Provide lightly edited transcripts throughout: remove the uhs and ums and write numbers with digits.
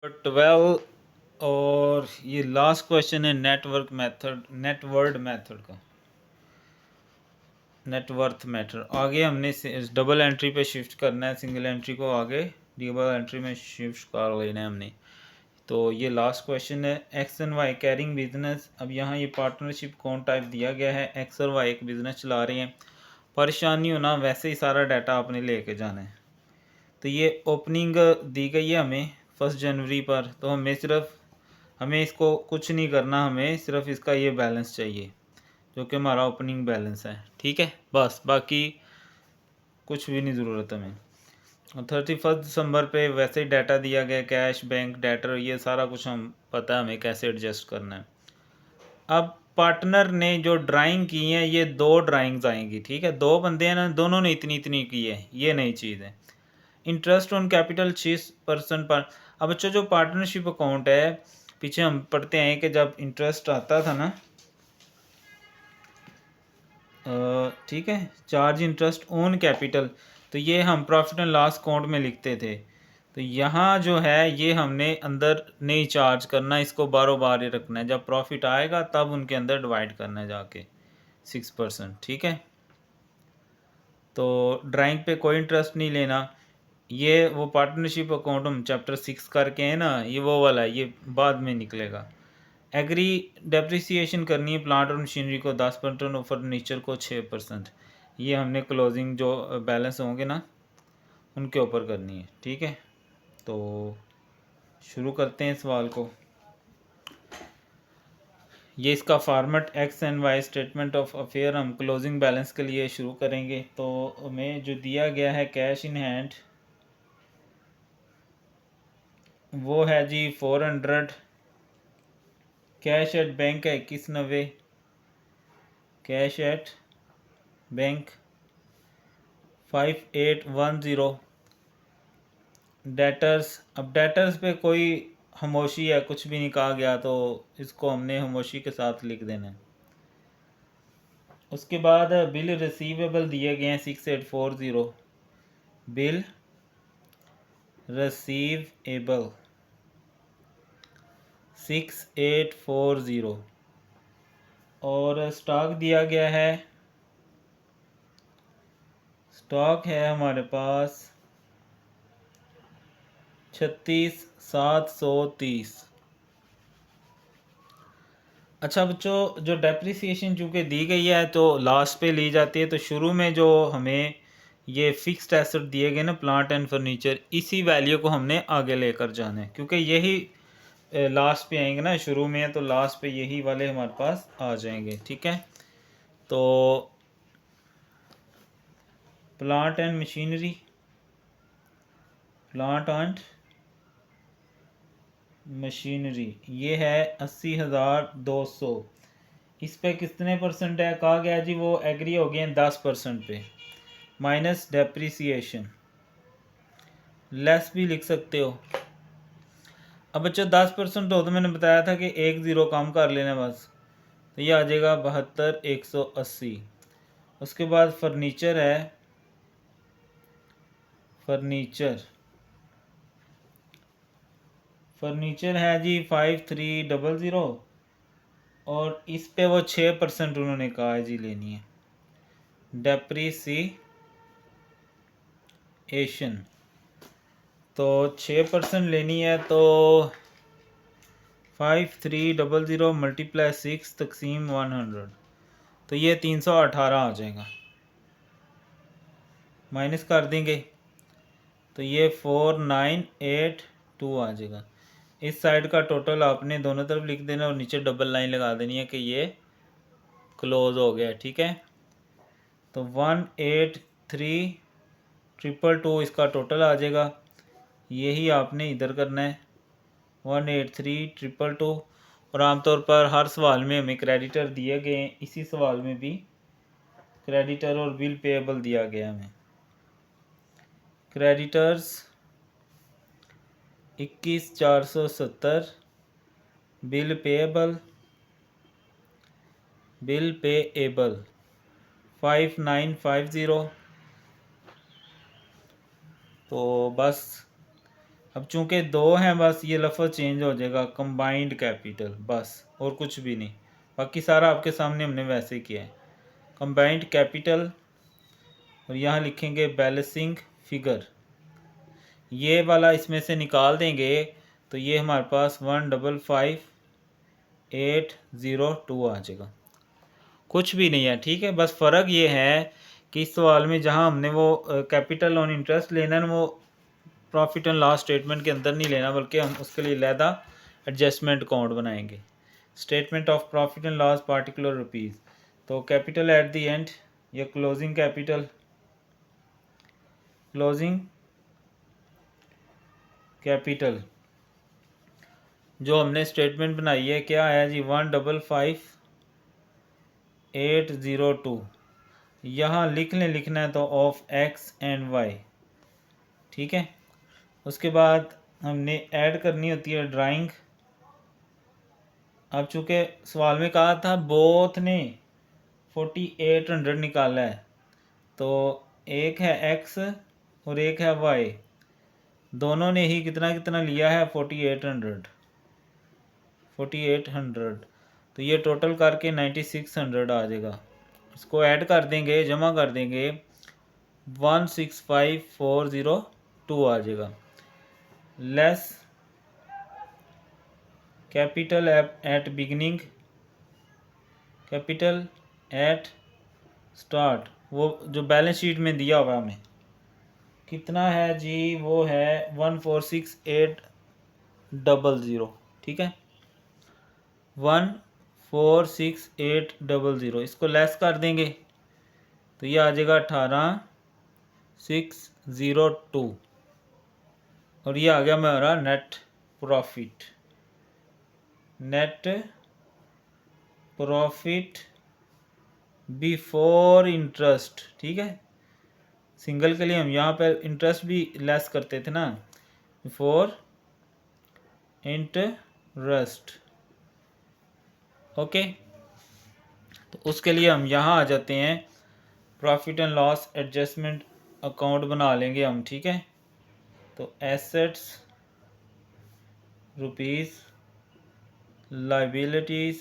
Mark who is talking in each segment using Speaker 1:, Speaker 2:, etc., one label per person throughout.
Speaker 1: 12 और ये last question है नेटवर्थ मेथड का। नेटवर्थ मेथड आगे हमने डबल एंट्री पे शिफ्ट करना है, सिंगल एंट्री को आगे डबल एंट्री में शिफ्ट कर लेना है हमने। तो ये लास्ट क्वेश्चन है। X and Y carrying business. अब यहाँ ये पार्टनरशिप कौन टाइप दिया गया है, एक्स और वाई एक बिजनेस चला रहे हैं। परेशानी हो ना, वैसे ही सारा डाटा आपने लेके जाना है। तो ये ओपनिंग दी गई है हमें 1 जनवरी पर, तो हमें इसको कुछ नहीं करना, हमें सिर्फ इसका ये बैलेंस चाहिए जो कि हमारा ओपनिंग बैलेंस है। ठीक है, बस बाकी कुछ भी नहीं ज़रूरत हमें। और 31 दिसंबर पे वैसे ही डाटा दिया गया, कैश बैंक डेटर, ये सारा कुछ हम पता है हमें कैसे एडजस्ट करना है। अब पार्टनर ने जो ड्राइंग की है, ये 2 ड्राइंग्स आएंगी। ठीक है, 2 बंदे हैं ना, दोनों ने इतनी इतनी की है, ये नई चीज़ है। इंटरेस्ट ऑन कैपिटल 6% पर। अब बच्चों जो पार्टनरशिप अकाउंट है, पीछे हम पढ़ते हैं कि जब इंटरेस्ट आता था ना, ठीक है, चार्ज इंटरेस्ट ऑन कैपिटल, तो ये हम प्रॉफिट एंड लॉस अकाउंट में लिखते थे। तो यहाँ जो है ये हमने अंदर नहीं चार्ज करना, इसको बारों बार ही रखना है, जब प्रॉफिट आएगा तब उनके अंदर डिवाइड करना है जाके 6%। ठीक है, तो ड्राइंग पे कोई इंटरेस्ट नहीं लेना। ये वो पार्टनरशिप अकाउंट हम चैप्टर 6 करके है ना, ये वो वाला है, ये बाद में निकलेगा। एग्री डेप्रिसिएशन करनी है प्लांट और मशीनरी को 10% और फर्नीचर को 6%। ये हमने क्लोजिंग जो बैलेंस होंगे ना उनके ऊपर करनी है। ठीक है, तो शुरू करते हैं सवाल को। ये इसका format x and Y statement of affair हम क्लोजिंग बैलेंस के लिए शुरू करेंगे। तो हमें जो दिया गया है कैश इन हैंड वो है जी 400, कैश एट बैंक है 2190, कैश एट बैंक 5810। डेटर्स, अब डेटर्स पे कोई खामोशी है, कुछ भी नहीं कहा गया, तो इसको हमने खामोशी के साथ लिख देना है। उसके बाद बिल रिसीवेबल दिए गए हैं 6840, बिल रिसीवेबल 6840, और स्टॉक दिया गया है, स्टॉक है हमारे पास 36,730। अच्छा बच्चों, जो डेप्रिसिएशन चूँकि दी गई है तो लास्ट पे ली जाती है, तो शुरू में जो हमें ये फिक्स्ड एसेट दिए गए ना प्लांट एंड फर्नीचर, इसी वैल्यू को हमने आगे लेकर जाना है, क्योंकि यही लास्ट पे आएंगे ना, शुरू में है तो लास्ट पे यही वाले हमारे पास आ जाएंगे। ठीक है, तो plant and machinery, plant and machinery ये है 80,200। इस पे कितने परसेंट है कहा गया जी, वो एग्री हो गए हैं 10% पे, माइनस डेप्रिसिएशन, लेस भी लिख सकते हो। अब बच्चों 10% हो तो मैंने बताया था कि एक ज़ीरो कम कर लेना बस, तो ये आ जाएगा 72,180। उसके बाद फर्नीचर है, फर्नीचर है जी 5300, और इस पे वो 6% उन्होंने कहा है जी लेनी है डेप्रीसीएशन, तो 6% लेनी है, तो 5300 मल्टीप्लाई 6 तकसीम 100, तो ये 318 आ जाएगा। माइनस कर देंगे तो ये 4982 आ जाएगा। इस साइड का टोटल आपने दोनों तरफ लिख देना और नीचे डबल लाइन लगा देनी है कि ये क्लोज हो गया। ठीक है, तो 183,222 इसका टोटल आ जाएगा, यही आपने इधर करना है 183,222। और आमतौर पर हर सवाल में हमें क्रेडिटर दिए गए हैं, इसी सवाल में भी क्रेडिटर और बिल पेएबल दिया गया हमें। Creditors 21,470, bill payable 5950। तो बस अब चूंकि दो हैं बस ये लफ्ज़ चेंज हो जाएगा, कंबाइंड कैपिटल, बस और कुछ भी नहीं, बाकी सारा आपके सामने हमने वैसे ही किया है। कंबाइंड कैपिटल और यहाँ लिखेंगे बैलेंसिंग फिगर, ये वाला इसमें से निकाल देंगे तो ये हमारे पास 155,802 आ जाएगा, कुछ भी नहीं है। ठीक है, बस फ़र्क ये है कि इस सवाल में जहाँ हमने वो कैपिटल ऑन इंटरेस्ट लेना है, वो प्रॉफिट एंड लॉस स्टेटमेंट के अंदर नहीं लेना, बल्कि हम उसके लिए अलहदा एडजस्टमेंट अकाउंट बनाएंगे। Statement of profit and loss particular rupees, तो कैपिटल एट द एंड या क्लोजिंग कैपिटल, क्लोजिंग कैपिटल जो हमने स्टेटमेंट बनाई है क्या है जी, 155,802, यहाँ लिखना है तो ऑफ एक्स एंड वाई। ठीक है, उसके बाद हमने ऐड करनी होती है ड्राइंग। अब चूँकि सवाल में कहा था बोथ ने 4800 निकाला है, तो एक है एक्स और एक है वाई, दोनों ने ही कितना कितना लिया है 4800, तो ये टोटल करके 9600 आ जाएगा। इसको ऐड कर देंगे, जमा कर देंगे, 165,402 आ जाएगा, less capital eight beginning, capital eight start, वो जो बैलेंस शीट में दिया हुआ हमें कितना है जी, वो है 146,800। ठीक है, 146,800, इसको लेस कर देंगे तो ये आ जाएगा 18,602, और ये आ गया हमारा net profit. Net profit before interest. ठीक है, सिंगल के लिए हम यहाँ पर इंटरेस्ट भी लेस करते थे ना, बिफोर इंटरेस्ट। ओके, तो उसके लिए हम यहाँ आ जाते हैं, profit and loss adjustment account बना लेंगे हम। ठीक है, तो एसेट्स रुपीज़, लाइबिलिटीज़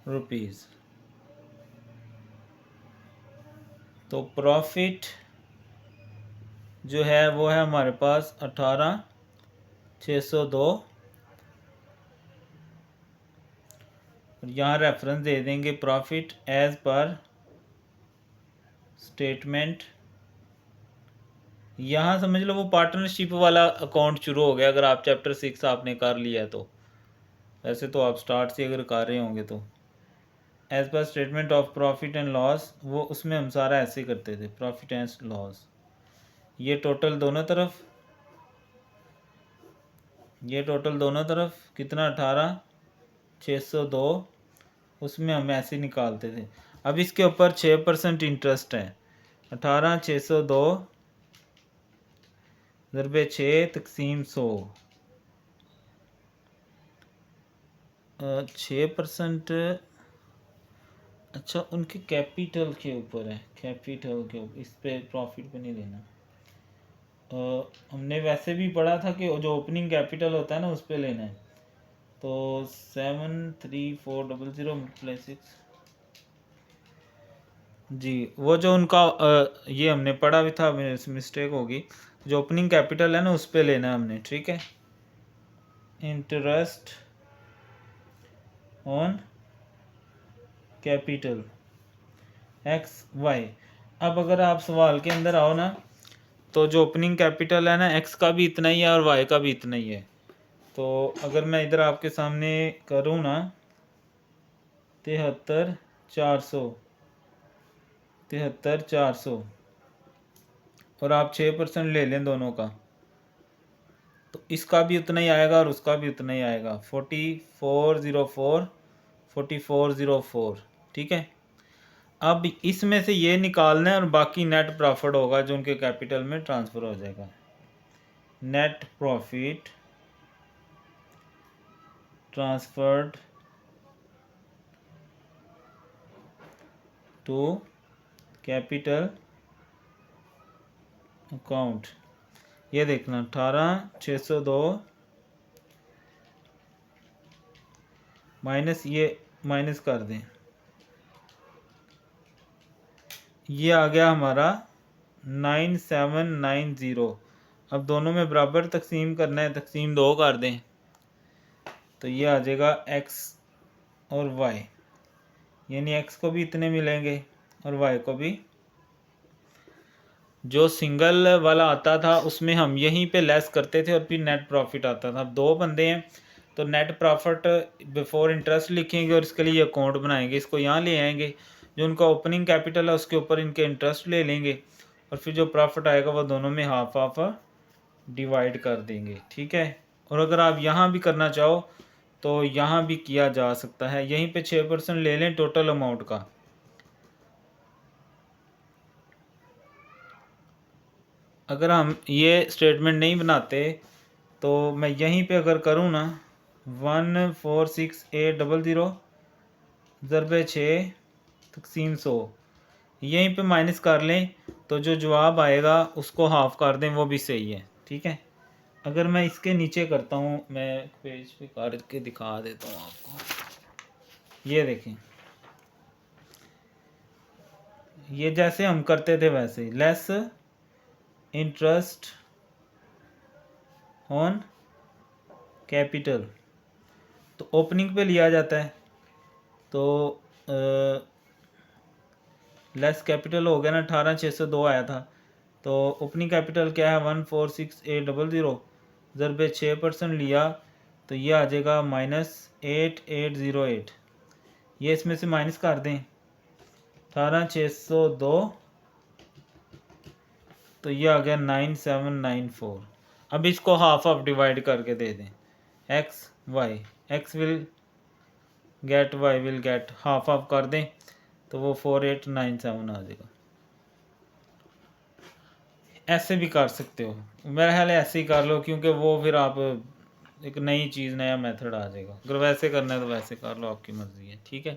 Speaker 1: रुपीज़, तो प्रॉफिट जो है वो है हमारे पास 18,602, और यहाँ रेफरेंस दे देंगे प्रॉफिट एज पर स्टेटमेंट। यहाँ समझ लो वो पार्टनरशिप वाला अकाउंट शुरू हो गया, अगर आप चैप्टर 6 आपने कर लिया है तो, वैसे तो आप स्टार्ट से अगर कर रहे होंगे तो as per statement of profit and loss, वो उसमें हम सारा ऐसे ही करते थे, प्रॉफिट एंड लॉस, ये टोटल दोनों तरफ, ये टोटल दोनों तरफ कितना 18,602, उसमें हम ऐसे निकालते थे। अब इसके ऊपर 6% इंटरेस्ट है, 18,602 ज़रबे 6 तकसीम 100, 6%। अच्छा, उनके कैपिटल के ऊपर है, कैपिटल के ऊपर, इस पे प्रॉफिट पे नहीं लेना। हमने वैसे भी पढ़ा था कि जो ओपनिंग कैपिटल होता है ना उस पे लेना है, तो 73400 मल्टीप्लाई 6 जी, वो जो उनका ये हमने पढ़ा भी था, मिस्टेक होगी, जो ओपनिंग कैपिटल है ना उस पे लेना है हमने। ठीक है, interest on capital X Y. अब अगर आप सवाल के अंदर आओ ना, तो जो ओपनिंग कैपिटल है ना, एक्स का भी इतना ही है और वाई का भी इतना ही है। तो अगर मैं इधर आपके सामने करूँ ना, 73,400 और आप 6% ले लें दोनों का, तो इसका भी उतना ही आएगा और उसका भी उतना ही आएगा, 4404। ठीक है, अब इसमें से ये निकालना है और बाकी नेट प्रॉफिट होगा जो उनके कैपिटल में ट्रांसफ़र हो जाएगा। Net profit transferred to capital account, ये देखना 18,602 माइनस ये माइनस कर दें, ये आ गया हमारा 9790। अब दोनों में बराबर तकसीम करना है, तकसीम 2 कर दें तो ये आ जाएगा x और y, यानी x को भी इतने मिलेंगे और y को भी। जो सिंगल वाला आता था उसमें हम यहीं पे लेस करते थे और फिर नेट प्रॉफिट आता था। अब 2 बंदे हैं तो नेट प्रॉफिट बिफोर इंटरेस्ट लिखेंगे और इसके लिए अकाउंट बनाएंगे, इसको यहाँ ले आएंगे, जो उनका ओपनिंग कैपिटल है उसके ऊपर इनके इंटरेस्ट ले लेंगे और फिर जो प्रॉफिट आएगा वो दोनों में हाफ हाफ डिवाइड कर देंगे। ठीक है। और अगर आप यहाँ भी करना चाहो तो यहाँ भी किया जा सकता है, यहीं पे 6% ले लें टोटल अमाउंट का। अगर हम ये स्टेटमेंट नहीं बनाते तो मैं यहीं पे अगर करूँ ना 146800 ज़रबे 6 तकसीम 100, यहीं पे माइनस कर लें तो जो जवाब आएगा उसको हाफ कर दें, वो भी सही है। ठीक है। अगर मैं इसके नीचे करता हूँ, मैं पेज पे करके दिखा देता हूँ आपको। ये देखें, ये जैसे हम करते थे वैसे लेस इंटरेस्ट ऑन कैपिटल, तो ओपनिंग पे लिया जाता है तो लेस कैपिटल हो गया ना, 18,602 आया था तो ओपनिंग कैपिटल क्या है 146800 ज़रबे 6% लिया तो ये आ जाएगा -8808। ये इसमें से माइनस कर दें 18,602 तो ये आ गया 9794। अब इसको हाफ हाफ डिवाइड करके दे दें, X Y, X will get Y will get, half half कर दें तो वो 4897 आ जाएगा। ऐसे भी कर सकते हो, मेरा ख्याल है ऐसे ही कर लो, क्योंकि वो फिर आप एक नई चीज़, नया मेथड आ जाएगा। अगर वैसे करना है तो वैसे कर लो, आपकी मर्ज़ी है। ठीक है।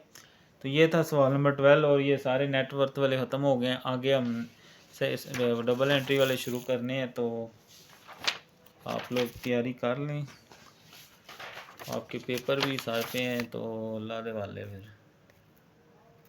Speaker 1: तो ये था सवाल नंबर 12 और ये सारे नेटवर्थ वाले ख़त्म हो गए हैं। आगे हम से डबल एंट्री वाले शुरू करने हैं, तो आप लोग तैयारी कर लें, आपके पेपर भी साथ हैं तो अल्लाह दे वाले फिर।